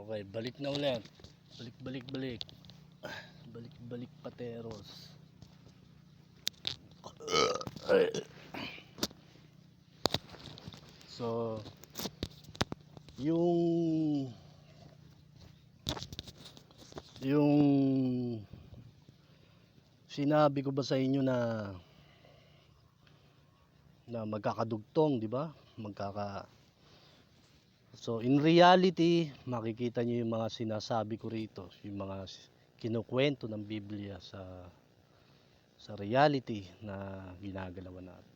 Okay, balik na ulit. Balik. Balik pateros. So, yung sinabi ko ba sa inyo na magkakadugtong, di ba? So, in reality, makikita niyo yung mga sinasabi ko rito, yung mga kinukwento ng Biblia sa reality na ginagalawan natin.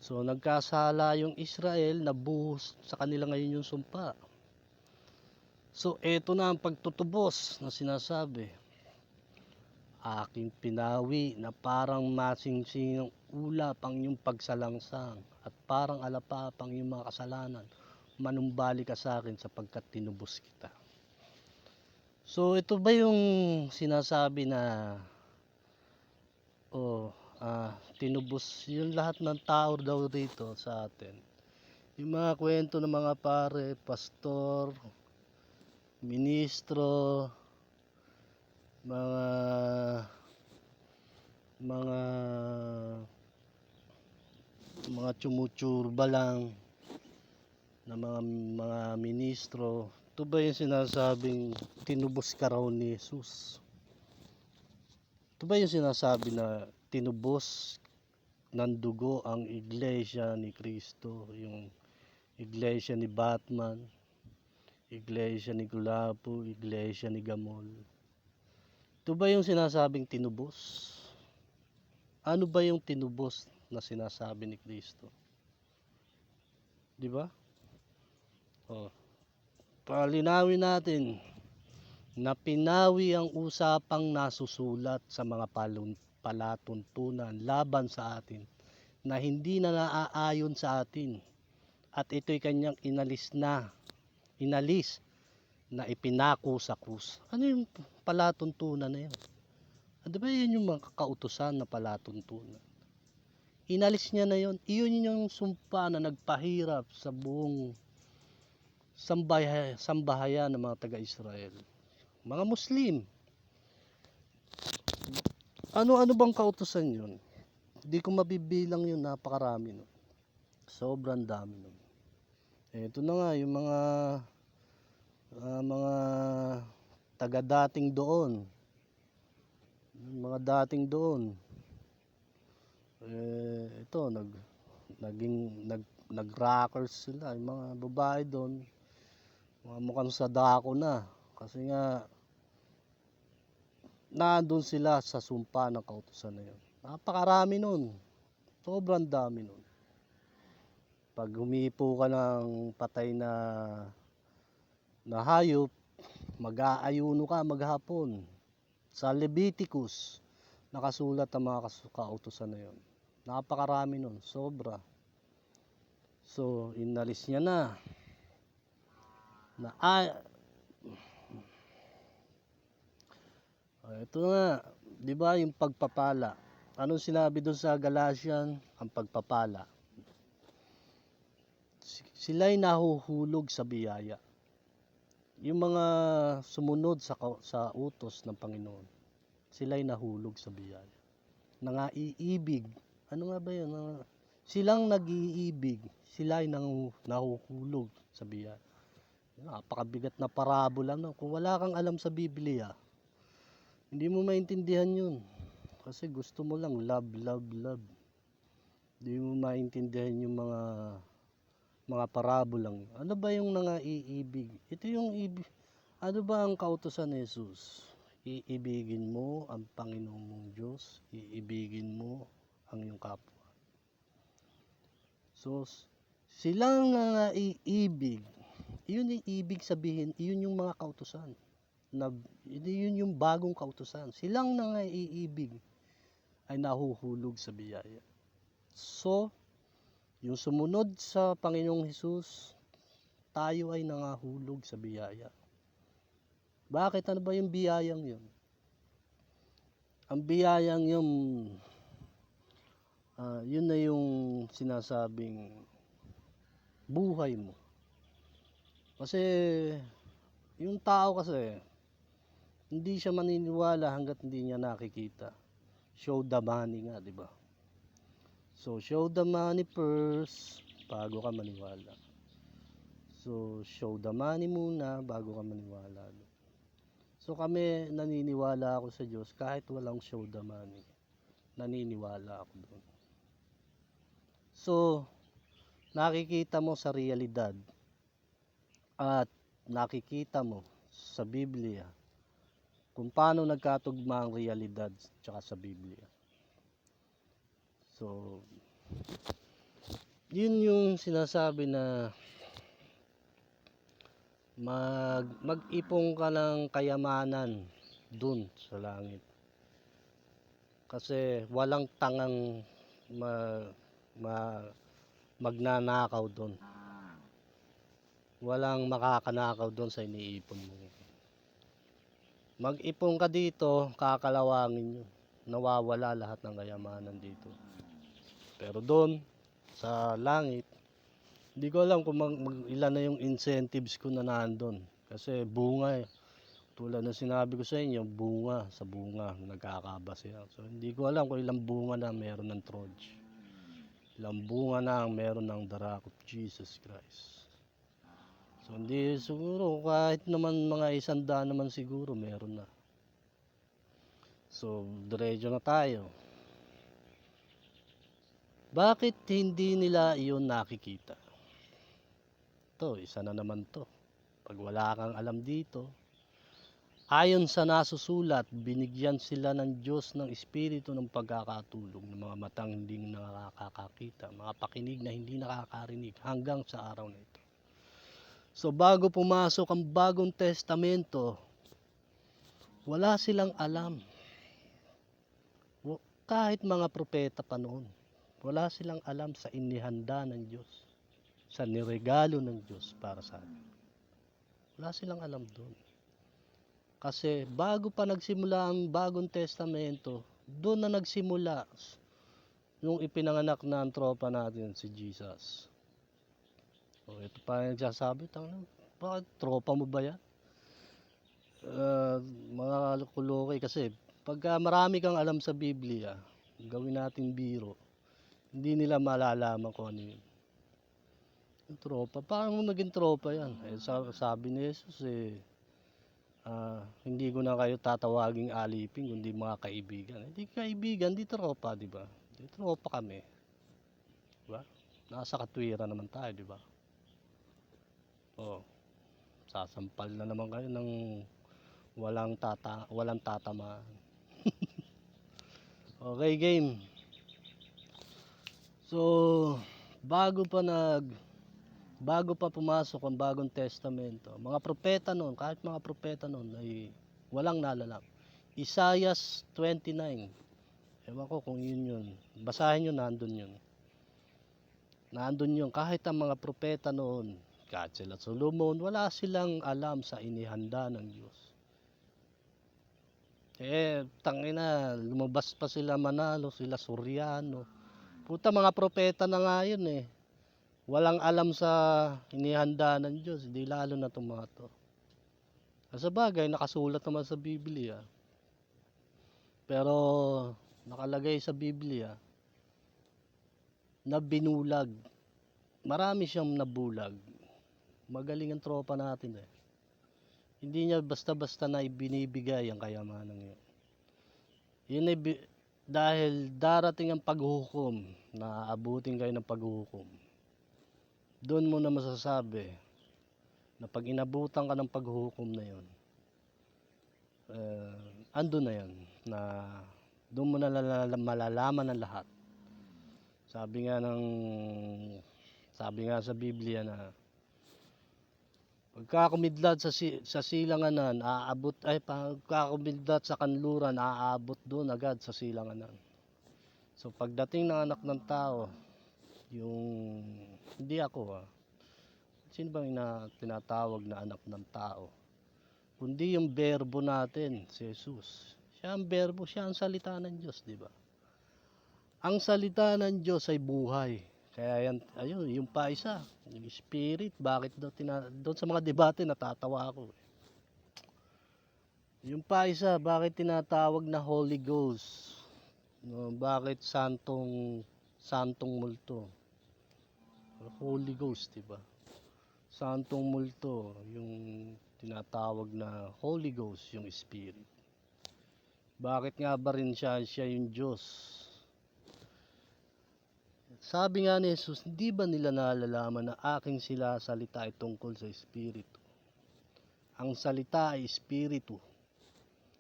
So nagkasala yung Israel, nabuhos sa kanila ngayon yung sumpa. So eto na ang pagtutubos na sinasabi. Aking pinawi na parang masingsing ng ulap ang iyong pagsalangsang at parang alapapang iyong mga kasalanan. Manumbalik ka sa akin sapagkat tinubos kita. So ito ba yung sinasabi na tinubos yung lahat ng tao daw dito sa atin? Yung mga kwento ng mga pare, pastor, ministro, mga tsumutsurba lang na mga ministro. Ito ba yung sinasabing tinubos ka raw ni Jesus? Ito ba yung sinasabi na tinubos ng dugo ang iglesia ni Kristo, yung iglesia ni Batman, iglesia ni Gulapo, iglesia ni Gamol? Ito ba yung sinasabing tinubos? Ano ba yung tinubos na sinasabi ni Kristo? Di ba? Palinawin natin na pinawi ang usapang nasusulat sa mga palatuntunan laban sa atin na hindi na naaayon sa atin, at ito'y kanyang inalis na ipinako sa krus. Ano yung palatuntunan na yun? Di ba yun yung mga kautusan na palatuntunan? Inalis niya na yun. Iyon yung sumpa na nagpahirap sa buong sambahayan ng mga taga-Israel, mga Muslim. Ano bang kautusan yun? Hindi ko mabibilang yun, napakarami nun. Sobrang dami nun. Ito na nga yung mga taga-dating doon. Mga dating doon. Ito nag-rockers sila, yung mga babae doon. Mga mukhang sadako na kasi nga nandun sila sa sumpa ng kautusan na yun. Napakarami nun. Sobrang dami nun. Pag humipo ka ng patay na hayop, mag-aayuno ka maghapon. Sa Leviticus, nakasulat ang mga kautusan na yun. Napakarami nun. Sobra. So, inalis niya na ito nga, di ba yung pagpapala? Anong sinabi doon sa Galatian? Ang pagpapala. Sila'y nahuhulog sa biyaya. Yung mga sumunod sa utos ng Panginoon, sila'y nahulog sa biyaya. Nangaiibig. Ano nga ba yun? Silang nag-iibig, sila'y nahuhulog sa biyaya. Napakabigat na parabola, no? Kung wala kang alam sa Biblia, hindi mo maintindihan yun. Kasi gusto mo lang love. Hindi mo maintindihan yung mga parabolang. Ano ba yung nangaiibig? Ito yung ibig. Ano ba ang kautusan ni Jesus? Iibigin mo ang Panginoon mong Diyos. Iibigin mo ang iyong kapwa. So, silang nangaiibig. Yun yung ibig sabihin. Yun yung mga kautusan. Yun yung bagong kautusan. Silang nangaiibig ay nahuhulog sa biyaya. So, yung sumunod sa Panginoong Hesus, tayo ay nangahulog sa biyaya. Bakit? Ano ba yung biyayang yun? Ang biyayang yun, yun na yung sinasabing buhay mo. Kasi Yung tao kasi, hindi siya maniniwala hanggat hindi niya nakikita. Show the money nga, di ba? So, show the money first bago ka maniwala. So, show the money muna bago ka maniwala. So, kami, naniniwala ako sa Diyos kahit walang show the money. Naniniwala ako doon. So, nakikita mo sa realidad at nakikita mo sa Biblia kung paano nagkatugma ang realidad tsaka sa Biblia. So, yun yung sinasabi na mag-ipon ka ng kayamanan dun sa langit. Kasi walang tangang magnanakaw dun. Walang makakanakaw dun sa iniipon mo. Mag-ipon ka dito, kakalawangin yun. Nawawala lahat ng kayamanan dito. Pero doon, sa langit, hindi ko alam kung ilan na yung incentives ko na nandun. Kasi bunga eh. Tulad ng sinabi ko sa inyo, bunga sa bunga, nagkakabase. So hindi ko alam kung ilang bunga na meron ng Troje. Ilang bunga na ang meron ng The Rock of Jesus Christ. So hindi siguro, kahit naman mga 100 naman siguro meron na. So diretso na tayo. Bakit hindi nila iyon nakikita? Ito, isa na naman to. Pag wala kang alam dito, ayon sa nasusulat, binigyan sila ng Diyos ng Espiritu ng pagkakatulog ng mga matang hindi nakakakita, mga pakinig na hindi nakakarinig hanggang sa araw na ito. So bago pumasok ang Bagong Testamento, wala silang alam. Kahit mga propeta pa noon, wala silang alam sa inihanda ng Diyos, sa niregalo ng Diyos para sa atin. Wala silang alam doon. Kasi bago pa nagsimula ang Bagong Testamento, doon na nagsimula nung ipinanganak na ang tropa natin, si Jesus. O ito pa yung nagsasabi, bakit tropa mo ba yan? Mga kulokoy kasi, pagka marami kang alam sa Biblia, gawin natin biro, hindi nila malalaman kung ano yun. Yung tropa, paano naging tropa yan? Eh, sabi ni Jesus hindi ko na kayo tatawaging alipin kundi mga kaibigan. Hindi kaibigan, di tropa, di ba? Di tropa kami. Di ba? Nasa katwiran naman tayo, di ba? Oh, sasampal na naman kayo ng walang tatamaan. Okay, game. So, bago pa pumasok ang Bagong Testamento, mga propeta noon, kahit mga propeta noon ay walang nalalang. Isaiah 29. Ewan ko kung yun. Basahin nyo, nandun yun. Nandun yun. Kahit ang mga propeta noon, kahit sila Solomon, wala silang alam sa inihanda ng Diyos. Tangina, lumabas pa sila Manalo, sila Soriano. Puta, mga propeta na nga yun eh. Walang alam sa inihanda ng Diyos, di lalo na itong mga to. Sa bagay, nakasulat naman sa Biblia. Pero, nakalagay sa Biblia, na binulag. Marami siyang nabulag. Magaling ang tropa natin eh. Hindi niya basta-basta na ibinibigay ang kayamanan yun. Yun ay dahil darating ang paghuhukom, na aabutin kayo ng paghuhukom. Doon mo na masasabi na pag inabutan ka ng paghuhukom na yun, andun na yun, na doon mo na malalaman ng lahat. Sabi nga sa Biblia na pagkakumidlat sa silanganan, pagkakumidlat sa kanluran, aabot doon agad sa silanganan. So pagdating ng anak ng tao, yung hindi ako sino bang tinatawag na anak ng tao? Kundi yung berbo natin, si Jesus. Siya ang berbo, siya ang salita ng Diyos, di ba? Ang salita ng Diyos ay buhay. Kaya yan, ayun, yung pa isa, yung spirit, bakit daw doon sa mga debate natatawa ako. Yung pa isa, bakit tinatawag na Holy Ghost? No, bakit santong multo? Holy Ghost, 'di ba? Santong multo, yung tinatawag na Holy Ghost, yung Spirit. Bakit nga ba rin siya yung Diyos? Sabi nga ni Jesus, hindi ba nila nalalaman na aking sila salita ay tungkol sa Espiritu? Ang salita ay Espiritu.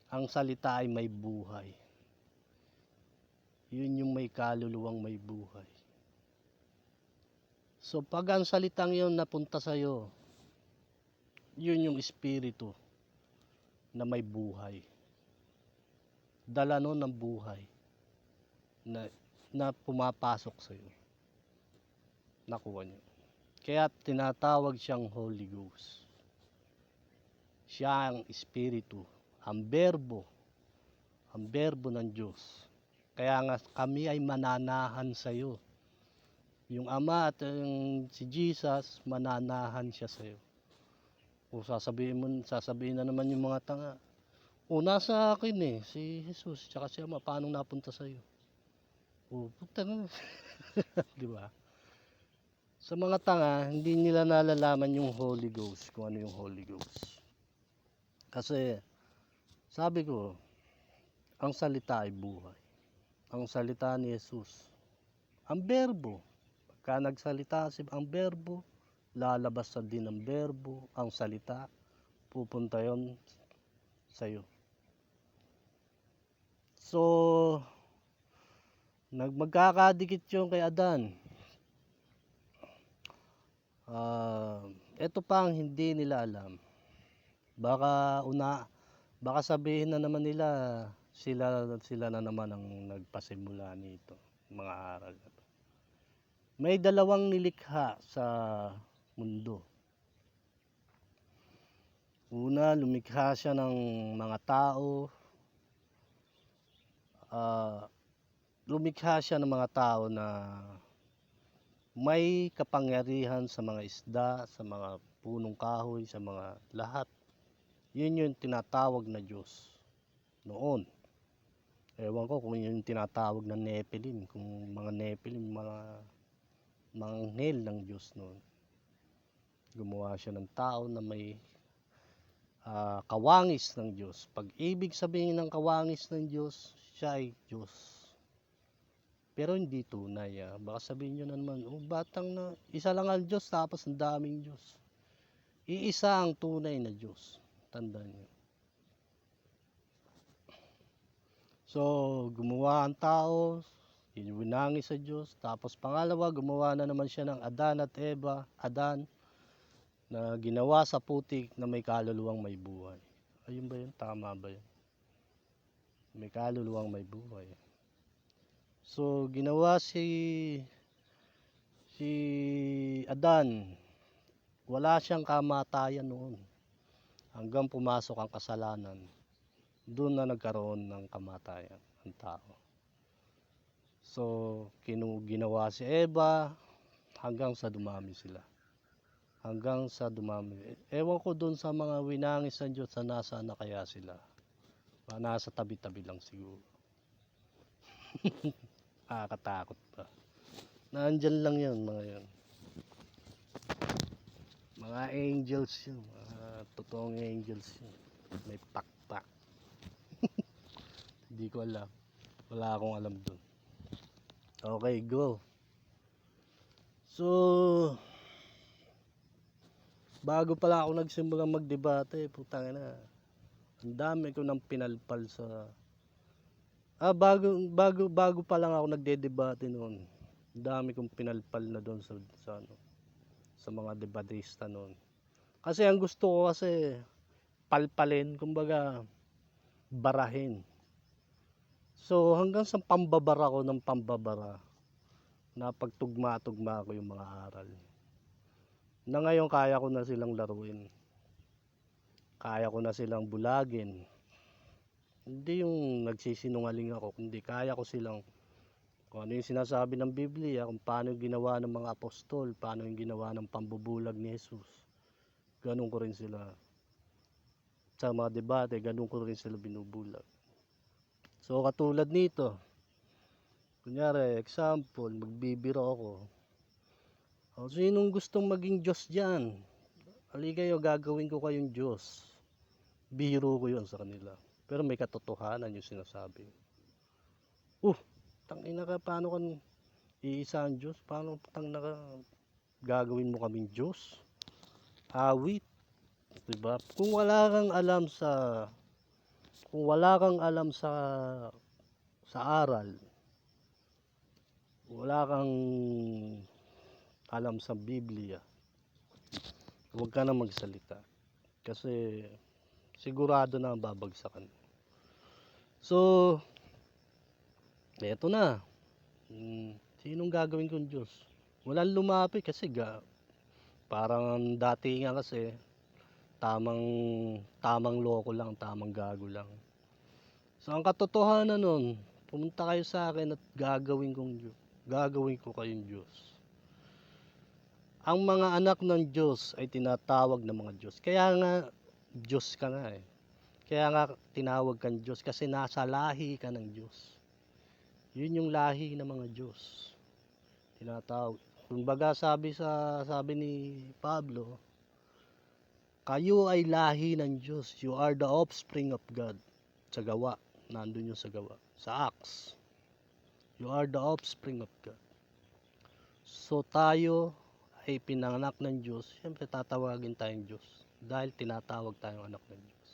Ang salita ay may buhay. Yun yung may kaluluwang may buhay. So pag ang salitang yun napunta sa'yo, yun yung Espiritu na may buhay. Dala nun ng buhay na pumapasok sa'yo. Nakuha nyo. Kaya tinatawag siyang Holy Ghost. Siya ang Espiritu, ang berbo ng Diyos. Kaya nga kami ay mananahan sa iyo. Yung Ama at si Jesus, mananahan siya sa iyo. O sasabihin na naman yung mga tanga, nasa akin si Jesus, tsaka si Ama, paano napunta sa iyo? Puta na. Di ba? Sa mga tanga, hindi nila nalalaman yung Holy Ghost, kung ano yung Holy Ghost. Kasi, sabi ko, ang salita ay buhay. Ang salita ni Jesus, ang berbo. Pagka nagsalita ang berbo, lalabas sa din ang berbo, ang salita, pupunta yon sa iyo. So, magkakadikit yung kay Adan. Ito pa ang hindi nila alam. Baka sabihin na naman nila sila na naman ang nagpasimula nito, mga aral na to. May dalawang nilikha sa mundo. Una, lumikha siya ng mga tao. Lumikha siya ng mga tao na may kapangyarihan sa mga isda, sa mga punong kahoy, sa mga lahat. Yun yung tinatawag na Diyos noon. Ewan ko kung yun yung tinatawag na Nephilim, kung mga Nephilim, mga anghel ng Diyos noon. Gumawa siya ng tao na may kawangis ng Diyos. Pag ibig sabihin ng kawangis ng Diyos, siya ay Diyos. Pero hindi tunay. Baka sabihin nyo na naman, batang na, isa lang ang Diyos tapos ang daming Diyos. Iisa ang tunay na Diyos. Tandaan nyo. So, gumawa ang tao, winangis sa Diyos. Tapos pangalawa, gumawa na naman siya ng Adan at Eva, Adan, na ginawa sa putik na may kaluluwang may buhay. Ayun ba yun? Tama ba yun? May kaluluwang may buhay. So, ginawa si Adan, wala siyang kamatayan noon. Hanggang pumasok ang kasalanan, doon na nagkaroon ng kamatayan ang tao. So, ginawa si Eva, hanggang sa dumami sila. Hanggang sa dumami. Ewan ko doon sa mga winangis ng Diyos, nasaan na kaya sila. Nasa tabi-tabi lang siguro. Nakakatakot pa. Nandyan lang yun, mga yun. Mga angels yun. Mga totoong angels yun. May pakpak. Hindi ko alam. Wala akong alam dun. Okay, go. So, bago pala ako nagsimulang magdebate, putang ina. Ang dami ko nang pinalpal sa bago pa lang ako nagdedebate noon. Ang dami kong pinalpal na doon sa mga debatista noon. Kasi ang gusto ko kasi palpalin, kumbaga barahin. So hanggang sa pambabara ko ng pambabara, napagtugma-tugma ko yung mga aral. Na ngayon kaya ko na silang laruin. Kaya ko na silang bulagin. Hindi yung nagsisinungaling ako, kundi kaya ko silang, kung ano yung sinasabi ng Biblia, kung paano yung ginawa ng mga apostol, paano yung ginawa ng pambubulag ni Jesus. Ganun ko rin sila sa mga debate, ganun ko rin sila binubulag. So katulad nito, kunyari, example, magbibiro ako. O, sinong gustong maging Diyos dyan? Halika kayo, gagawin ko kayong Diyos. Biro ko yun sa kanila. Pero may katotohanan yung sinasabi. Tangina ka, paano kan iisa ang Diyos? Paano tangina ka, gagawin mo kaming Diyos? Awit, diba? Kung wala kang alam sa aral, wala kang alam sa Biblia, huwag ka na magsalita. Kasi sigurado na ang babagsakan. So, eto na. Sinong gagawin kong Diyos? Walang lumapit kasi parang dati nga kasi tamang loko lang, tamang gago lang. So ang katotohanan nun, pumunta kayo sa akin at gagawin ko kayong Diyos. Ang mga anak ng Diyos ay tinatawag na mga Diyos. Kaya nga Diyos ka nga eh. Kaya nga tinawag kang Diyos kasi nasa lahi ka ng Diyos. Yun yung lahi ng mga Diyos. Tinatawag. Kumbaga sabi ni Pablo, kayo ay lahi ng Diyos. You are the offspring of God. Sa gawa. Nandun yung sa gawa. Sa Acts. You are the offspring of God. So tayo ay pinanganak ng Diyos. Siyempre tatawagin tayong Diyos. Dahil tinatawag tayong anak ng Diyos.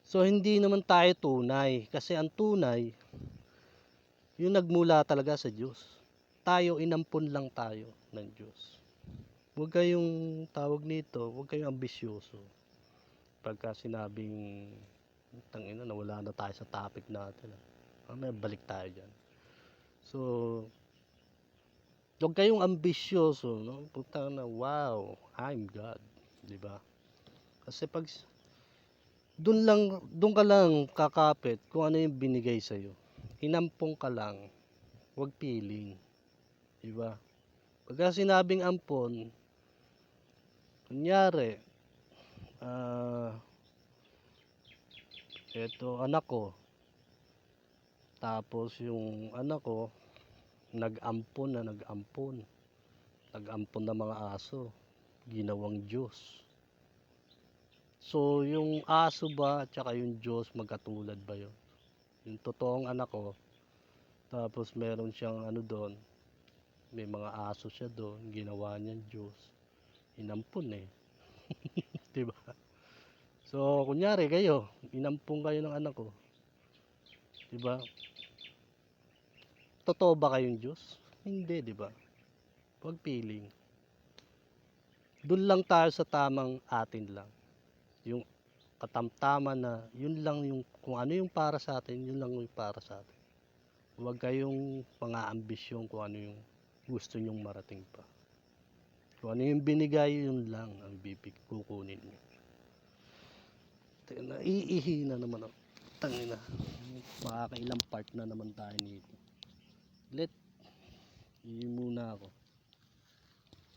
So hindi naman tayo tunay. Kasi ang tunay, yung nagmula talaga sa Diyos. Tayo, inampun lang tayo ng Diyos. Huwag kayong tawag nito, huwag kayong ambisyoso. Pagka sinabing, tangina, nawala na tayo sa topic natin. May balik tayo dyan. So, huwag kayong ambisyoso, no? Punta na, wow, I'm God. Diba? Kasi pag, doon ka lang kakapit kung ano yung binigay sa'yo. Inampong ka lang, huwag piling. Diba? Pagka sinabing ampon, kunyari, eto anak ko, tapos yung anak ko, nag-ampon ng mga aso, ginawang Diyos. So, yung aso ba, tsaka yung Diyos, magkatulad ba yun? Yung totoong anak ko, tapos meron siyang doon, may mga aso siya doon, ginawa niyang Diyos, inampun eh. Diba? So, kunyari kayo, inampun kayo ng anak ko, diba? Totoo ba kayong Diyos? Hindi, diba? Huwag piling. Doon lang tayo sa tamang atin lang. Yung katamtaman na, yun lang yung, kung ano yung para sa atin, yun lang yung para sa atin. Huwag kayong mga ambisyon kung ano yung gusto nyong marating pa. Kung ano yung binigay, yun lang ang kukunin nyo. Naiihi na naman ako. Tangina. Makakailang part na naman tayo nito. Ihi muna ako.